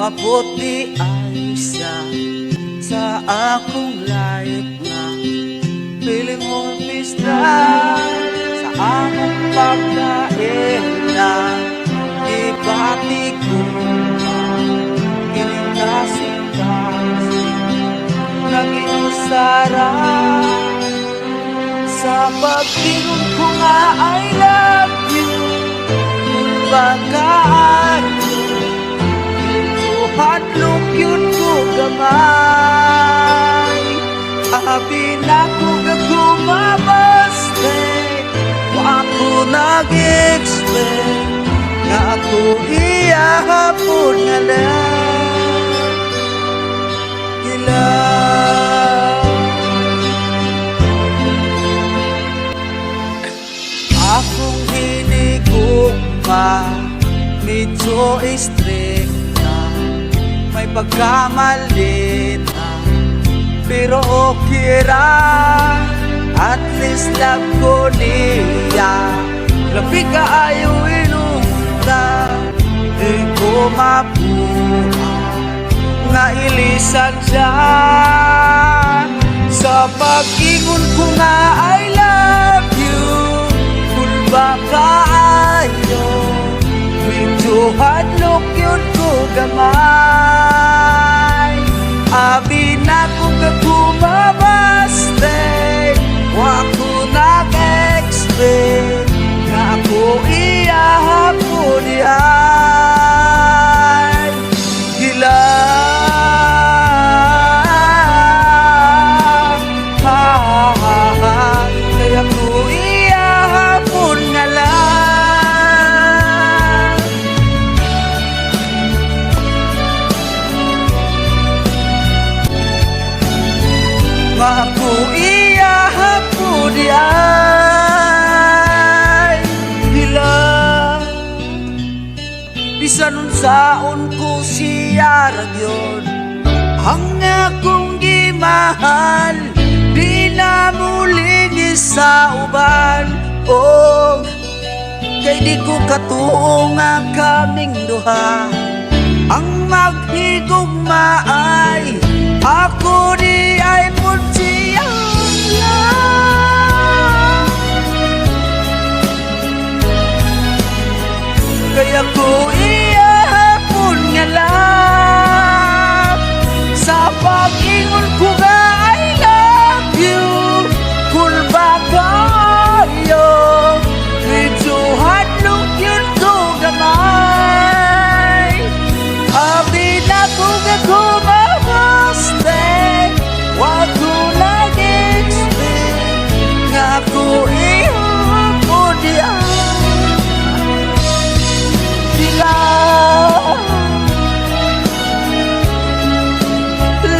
Moabot di ay siya sa akong life nga feeling mo pista sa among pagkaila. Ibati ko inikasing-kasing nag-iusara sa pagtingon ko nga I love you. Kung bagaan hadlok yun ko gamay, abi na ko gagumabas wa ako nag-expect nga ako iyahapon nga lang gila. Akong hinigong pa medyo strict, may pagkamali na pero okay ra, at least love ko niya. Labi ka ayaw inunta, di ko mabuha nga ilisan dyan sa pag-ingon ko nga I love you. Kung baka ayaw medyo hadlok yun ko gamay, abi na kong gagumabas wa ko nag-expect nga ako iyahapon ay gila. Kaya ko iyahapon nga lang. Ako iyahapon ay hila. Bisan unsaon ko siya ragyon, ang akong gimahal di na muling sa uban. Oh, kay di ko katuong nga kaming duha ang maghigugma ay ako di ay punsiyang lang. Kaya ko iyahapon nga lang sa pag-ingon ko nga I love you. Kung bakayo medyo hadlok yun ko gamay, abi na ko gagumabas wa ko nag-expect nga ako ihapon diyan sila.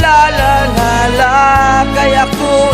La la la la, kaya ko